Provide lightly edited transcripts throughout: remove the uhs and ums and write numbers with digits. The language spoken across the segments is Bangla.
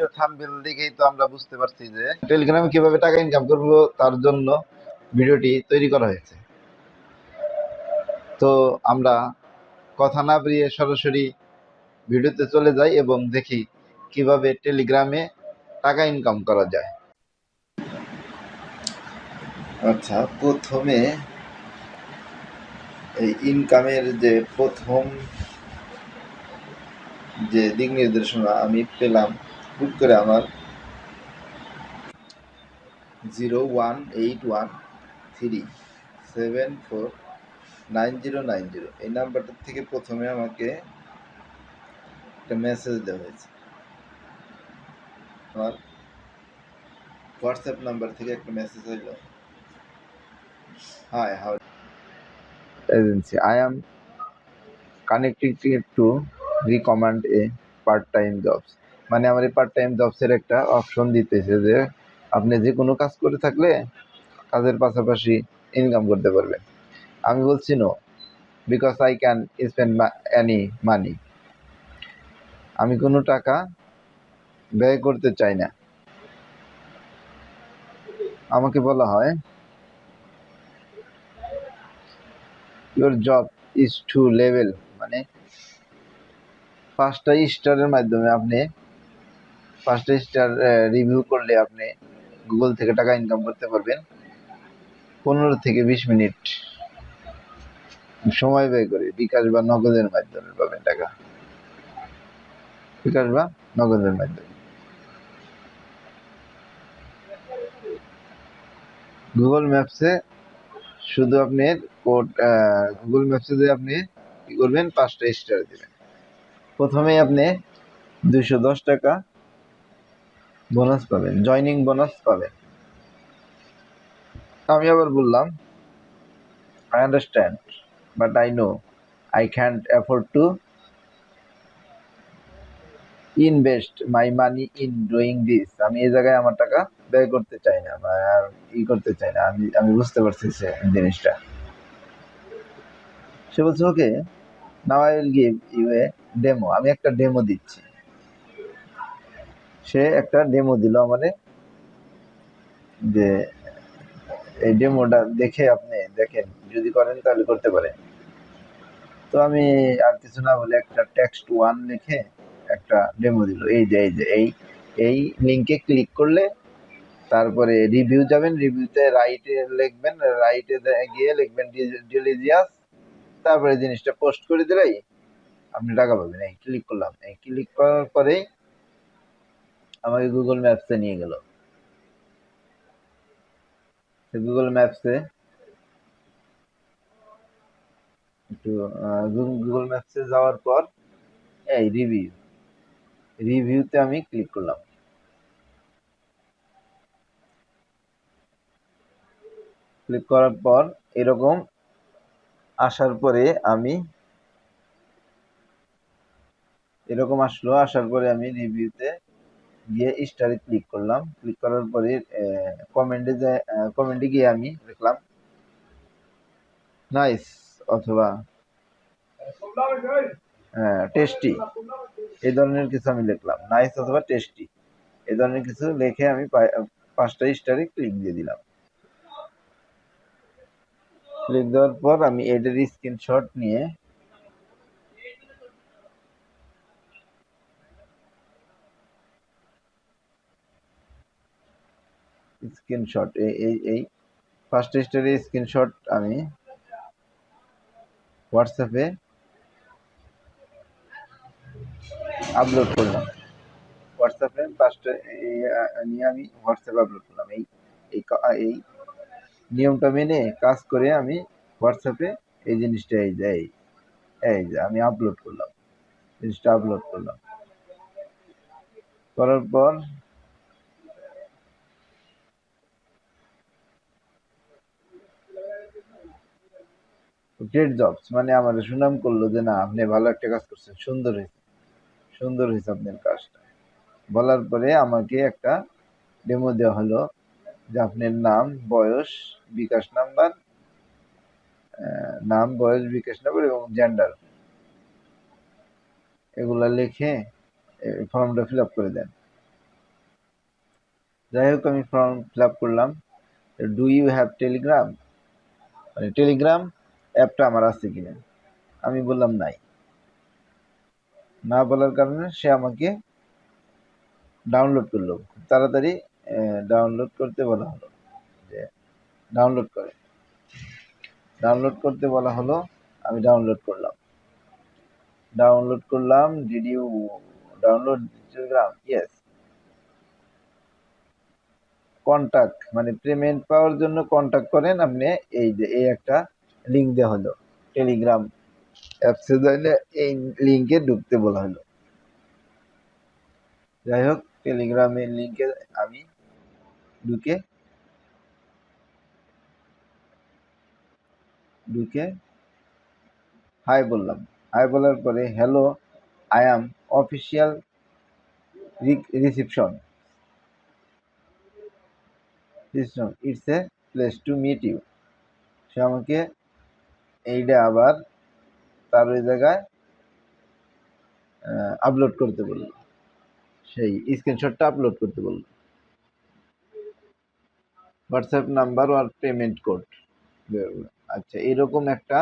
ভিডিও থাম্বনেল দেখেই তো আমরা বুঝতে পারছি যে টেলিগ্রামে কিভাবে টাকা ইনকাম করব, তার জন্য ভিডিওটি তৈরি করা হয়েছে। তো আমরা কথা না বাড়িয়ে সরাসরি ভিডিওতে চলে যাই এবং দেখি কিভাবে টেলিগ্রামে টাকা ইনকাম করা যায়। আচ্ছা, প্রথমে এই ইনকামের যে প্রথম যে দিক নির্দেশনা আমি পেলাম হুট করে আমার 01813749090 এই নাম্বারটা থেকে প্রথমে আমাকে একটা মেসেজ দেওয়া হয়েছে। আমার হোয়াটসঅ্যাপ নাম্বার থেকে একটা মেসেজ হইল, hi how agency, I am connecting two recommend A part time jobs. মানে আমার এই পার্ট টাইম জবসের একটা অপশন দিতেছে যে আপনি যে কোনো কাজ করে থাকলে কাজের পাশাপাশি ইনকাম করতে পারবেন। আমি বলছি no, because I can spend any money. আমি কোনো টাকা ব্যয় করতে চাই না। আমাকে বলা হয় your job is to level, মানে 5টা স্টারের মাধ্যমে আপনি 5টা স্টার রিভিউ করলে আপনি গুগল থেকে টাকা ইনকাম করতে পারবেন 15 থেকে 20 মিনিট সময় ব্যয় করে। বিকাশ বা নগদের মাধ্যমে পাবেন টাকা, বিকাশ বা নগদের মাধ্যমে। গুগল ম্যাপসে শুধু আপনি কোড, গুগল ম্যাপসে যে আপনি কি করবেন, 5টা স্টার দিবেন। প্রথমেই আপনি 210 টাকা বোনাস পাবেন, জয়নিং বোনাস পাবেন। আমি আবার বললাম, I understand but I know I can't afford to invest my money in doing this. আমি এই জায়গায় আমার টাকা ব্যয় করতে চাই না বা করতে চাই না। আমি বুঝতে পারছি জিনিসটা। সে বলছে okay, now I will give you a demo. আমি একটা ডেমো দিচ্ছি। সে একটা ডেমো দিল আমারে, যে এই ডেমোটা দেখে আপনি দেখেন, যদি করেন তাহলে করতে পারেন। তো আমি আর কিছু না বলে একটা টেক্সট 1 লিখে একটা ডেমো দিল। এই যে এই লিঙ্কে ক্লিক করলে তারপরে রিভিউ যাবেন, রিভিউতে রাইটে লিখবেন, রাইটে গিয়ে লিখবেন ডিলিজিয়াস, তারপরে জিনিসটা পোস্ট করে দিলেই আপনি টাকা পাবেন। এই ক্লিক করলাম, এই ক্লিক করার পরেই আমাকে গুগল ম্যাপসে নিয়ে গেল। গুগল ম্যাপসে একটু গুগল ম্যাপসে যাওয়ার পর এই রিভিউতে আমি ক্লিক করলাম। ক্লিক করার পর এরকম আসার পরে আমি এরকম আসলো। আসার পরে আমি রিভিউতে গিয়ে স্টারে ক্লিক করলাম। ক্লিক করার পরে কমেন্টে গিয়ে আমি লিখলাম নাইস অথবা টেস্টি, এই ধরনের কিছু আমি লিখলাম। নাইস অথবা টেস্টি এই ধরনের কিছু লিখে আমি 5টা স্টারে ক্লিক দিয়ে দিলাম। ক্লিক দেওয়ার পর আমি এটার স্ক্রিনশট নিয়ে এই 5টা স্টারের স্ক্রিনশট আমি হোয়াটসঅ্যাপে আপলোড করলাম। হোয়াটসঅ্যাপে 5টা নিয়ে আমি হোয়াটসঅ্যাপে আপলোড করলাম। এই এই নিয়মটা মেনে কাজ করে আমি হোয়াটসঅ্যাপে এই জিনিসটা এই যে আমি আপলোড করলাম, জিনিসটা আপলোড করলাম। করার পর গ্রেট জবস মানে আমাদের সুনাম করলো যে না, আপনি ভালো একটা কাজ করছেন, সুন্দর হয়েছে আপনার কাজটা। বলার পরে আমাকে একটা ডেমো দেওয়া হলো যে আপনার নাম, বয়স, বিকাশ নাম্বার, এবং জেন্ডার এগুলা লিখে ফর্মটা ফিল আপ করে দেন। যাই হোক আমি ফর্ম ফিল আপ করলাম। ডু ইউ হ্যাভ টেলিগ্রাম, মানে টেলিগ্রাম অ্যাপটা আমার আছে কিনা। আমি বললাম নাই। না বলার কারণে সে আমাকে ডাউনলোড করলো, খুব তাড়াতাড়ি ডাউনলোড করতে বলা হলো, যে ডাউনলোড করে, ডাউনলোড করতে বলা হলো। আমি ডাউনলোড করলাম, did you download Telegram, yes. Contact মানে পেমেন্ট পাওয়ার জন্য কন্টাক্ট করেন আপনি, এই যে এই একটা লিঙ্ক দেওয়া হলো, টেলিগ্রাম অ্যাপসে যাইলে এই লিঙ্কে ঢুকতে বলা হলো। যাই হোক টেলিগ্রামের লিঙ্কে আমি ঢুকে ঢুকে হাই বললাম। হাই বলার পরে hello I am official reception, it's a place to meet you. সে আমাকে এইটা আবার তার ওই জায়গায় আপলোড করতে বললো, সেই স্ক্রিনশটটা আপলোড করতে বললো। হোয়াটসঅ্যাপ নাম্বার আর পেমেন্ট কোড। আচ্ছা এরকম একটা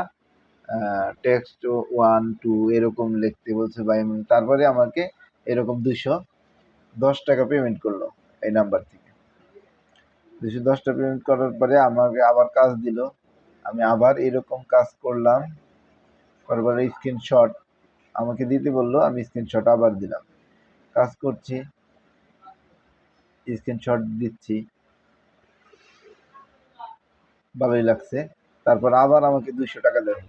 টেক্সট 1 2 এরকম লিখতে বলছে বা তারপরে আমাকে এরকম 210 টাকা পেমেন্ট করলো এই নাম্বার থেকে। 210 টাকা পেমেন্ট করার পরে আমাকে আবার কাজ দিল। আমি আবার এরকম কাজ করলাম, করার পরে স্ক্রিনশট আমাকে দিতে বললো, আমি স্ক্রিনশট আবার দিলাম। কাজ করছি, স্ক্রিনশট দিচ্ছি, ভালোই লাগছে। তারপর আবার আমাকে 200 টাকা দেয়,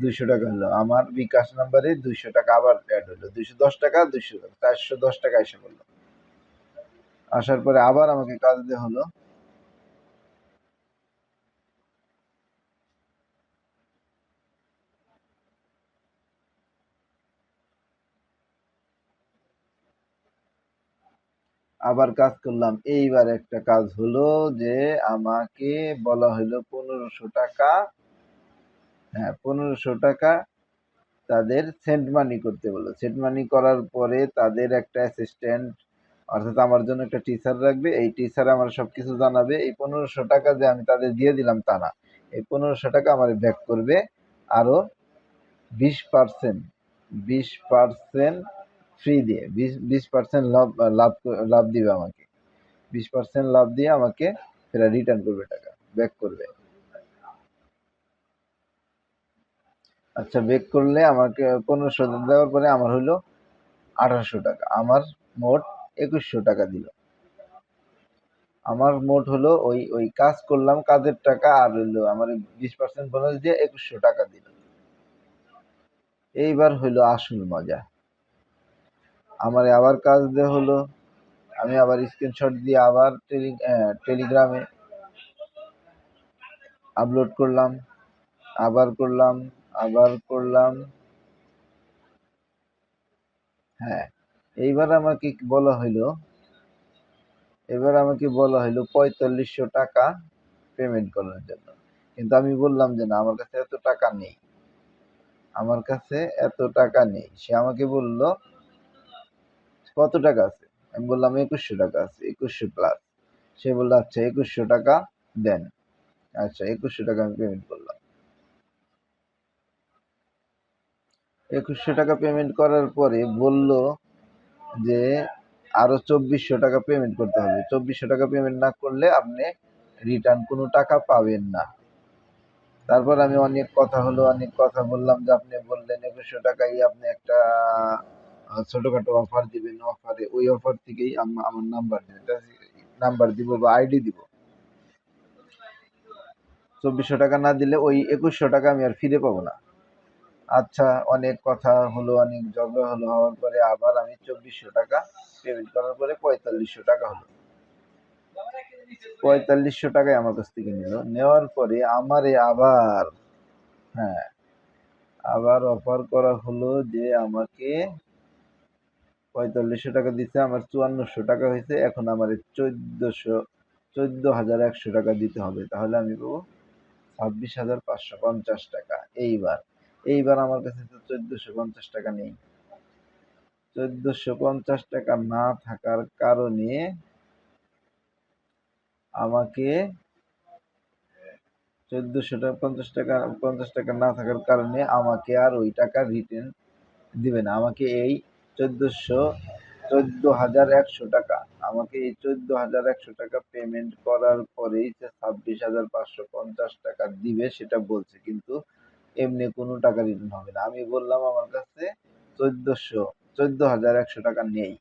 200 টাকা হলো আমার বিকাশ নাম্বারে, 200 টাকা আবার অ্যাড হলো, 210 টাকা 200 টাকা 410 টাকা এসে বললো। আসার পরে আবার আমাকে কাজ দেওয়া হলো। আবার কাজ করলাম। এইবার একটা কাজ হলো যে আমাকে বলা হলো 1500 টাকা, হ্যাঁ 1500 টাকা তাদের সেন্ড মানি করতে বললো। সেন্ড মানি করার পরে তাদের একটা অ্যাসিস্ট্যান্ট, অর্থাৎ আমার জন্য একটা টিচার রাখবে, এই টিচার আমার সবকিছু জানাবে। এই 1500 টাকা যে আমি তাদের দিয়ে দিলাম তা না, এই 1500 টাকা আমার ব্যাক করবে আরো 20%, 20% ফ্রি দিয়ে, 20% লাভ লাভ লাভ দিবে আমাকে, 20% লাভ দিয়ে আমাকে ফেরা রিটার্ন করবে, টাকা ব্যাক করবে। আচ্ছা ব্যাক করলে আমাকে 1500 দেওয়ার পরে আমার হইলো 1800 টাকা, আমার মোট 2100 টাকা দিল। আমার মোট হলো ওই ওই কাজ করলাম, কাজের টাকা আর হইলো আমার 20% বোনাস দিয়ে 2100 টাকা দিল। এইবার হইলো আসল মজা। আমার আবার কাজ দেওয়া হলো, আমি আবার স্ক্রিনশট দিয়ে আবার টেলিগ্রামে আপলোড করলাম, আবার করলাম, আবার করলাম। হ্যাঁ এইবার আমাকে বলা হইলো, এবার আমাকে বলা হইলো 4500 টাকা পেমেন্ট করার জন্য। কিন্তু আমি বললাম যে না আমার কাছে এত টাকা নেই, আমার কাছে এত টাকা নেই। সে আমাকে বলল কত টাকা আছে, আমি বললাম 2100 টাকা আছে, 2100 প্লাস। সে বললো আচ্ছা 2100 টাকা দেন। আচ্ছা 2100 টাকা আমি পেমেন্ট করলাম। 2100 টাকা পেমেন্ট করার পরে বলল যে আরো 2400 টাকা পেমেন্ট করতে হবে, 2400 টাকা পেমেন্ট না করলে আপনি রিটার্ন কোনো টাকা পাবেন না। তারপর আমি অনেক কথা হলো, অনেক কথা বললাম যে আপনি বললেন 2100 টাকায় আপনি একটা ছোটখাটো অফার দিবেন, অফারে ওই অফার থেকেই আমার নাম্বার দিন, নাম্বার দিব বা আইডি দিব। 2400 টাকা না দিলে ওই 2100 টাকা আমি আর ফিরে পাবো না। আচ্ছা অনেক কথা হলো, অনেক ঝগড়া হলো, হওয়ার পরে আবার আমি 2400 টাকা পেমেন্ট করার পরে 4500 টাকা হলো। 4500 টাকায় আমার কাছ থেকে নিল, নেওয়ার পরে আমারে আবার, হ্যাঁ আবার অফার করা হলো যে আমাকে 4500 টাকা দিচ্ছে, আমার 5400 টাকা হয়েছে, এখন আমার 14,100 টাকা দিতে হবে, তাহলে আমি পাবো 26,550 টাকা। এইবার এইবার আমার কাছে তো 1450 টাকা নেই। 1450 টাকা না থাকার কারণে আমাকে 1450 টাকা না থাকার কারণে আমাকে আর ওই টাকা রিটার্ন দিবে না। আমাকে এই 14,100 টাকা, আমাকে এই 14,100 টাকা পেমেন্ট করার পরেই যে 26,550 টাকা দিবে সেটা বলছে, কিন্তু এমনি কোনো টাকা রিটার্ন হবে না। আমি বললাম আমার কাছে 14,100 টাকা নেই।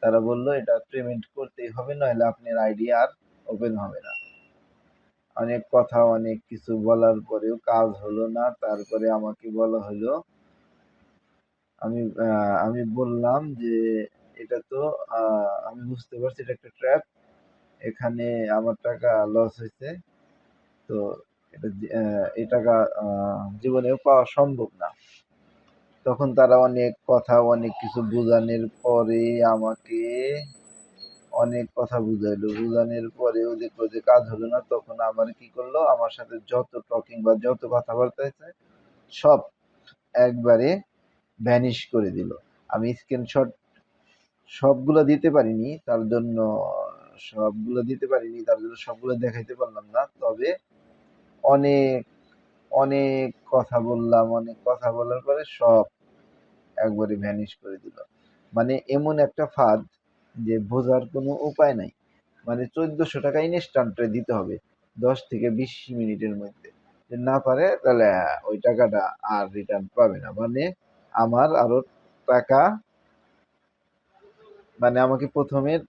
তারা বলল এটা পেমেন্ট করতেই হবে, নইলে আপনার আইডি আর ওপেন হবে না। অনেক কথা অনেক কিছু বলার পরেও কাজ হলো না। তারপরে আমাকে বলা হলো, আমি বললাম যে এটা তো আমি বুঝতে পারছি এটা একটা ট্র্যাপ, এখানে আমার টাকা লস হয়েছে, তো এই টাকা জীবনেও পাওয়া সম্ভব না। তখন তারা অনেক কথা অনেক কিছু বোঝানোর পরে আমাকে অনেক কথা বুঝাইলো, বুঝানোর পরেও দেখলো যে কাজ হলো না। তখন আমার কি করলো, আমার সাথে যত টকিং বা যত কথাবার্তা হয়েছে সব একবারে ভ্যানিশ করে দিল। আমি স্ক্রিনশট সবগুলো দিতে পারিনি, তার জন্য সবগুলো দেখাইতে পারলাম না। তবে অনেক অনেক কথা বললাম, অনেক কথা বলার পরে সব একবারে ভ্যানিশ করে দিল। মানে এমন একটা ফাঁদ যে বোঝার কোনো উপায় নাই। মানে 1400 টাকা ইনস্ট্যান্টে দিতে হবে 10 থেকে 20 মিনিটের মধ্যে। যদি না পারে তাহলে ওই টাকাটা আর রিটার্ন পাবে না। মানে আমার আরো টাকা, মানে আমাকে প্রথমত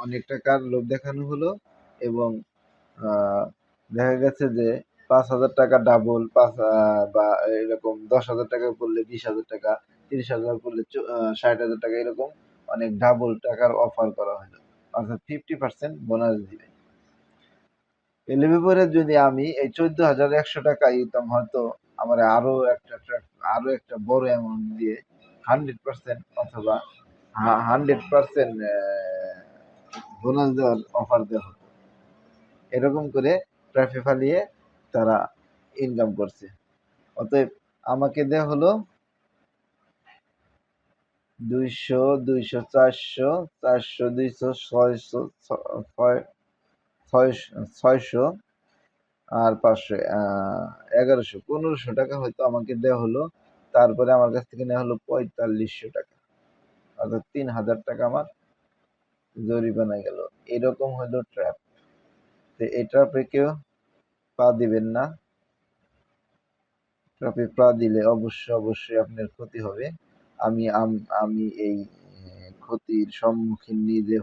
অনেক টাকার লোভ দেখানো হলো, এবং দেখা গেছে যে 5,000 টাকা ডাবল, বা এরকম 10,000 টাকা করলে 20,000 টাকা, 30,000 করলে 60,000 টাকা, এরকম অনেক ডাবল টাকার অফার করা হলো, অর্থাৎ 50% বোনাস দিবে। এর ব্যাপারে যদি আমি এই 14,100 টাকা দিতাম, হয়তো আমার আরো একটা বড় অ্যামাউন্ট দিয়ে 100% অথবা 100% বোনাস দেওয়ার অফার দেওয়া হতো। এরকম করে ট্রাফে ফালিয়ে তারা ইনকাম করছে। অতএব আমাকে দেওয়া হলো 200, 200, 400, 400, 200, 600, 600 আর 500, 1100, 1500 টাকা হয়তো আমাকে দেওয়া হলো। তারপরে আমার কাছ থেকে নেওয়া হলো 4500 টাকা, অর্থাৎ 3,000 টাকা আমার জরিমানা গেল। এরকম হলো ট্র্যাপ। তো এই ট্র্যাপে কেউ পা দিবেন না। ট্র্যাপে পা দিলে অবশ্যই আপনার ক্ষতি হবে। আমি এই ক্ষতির সম্মুখীন নিজে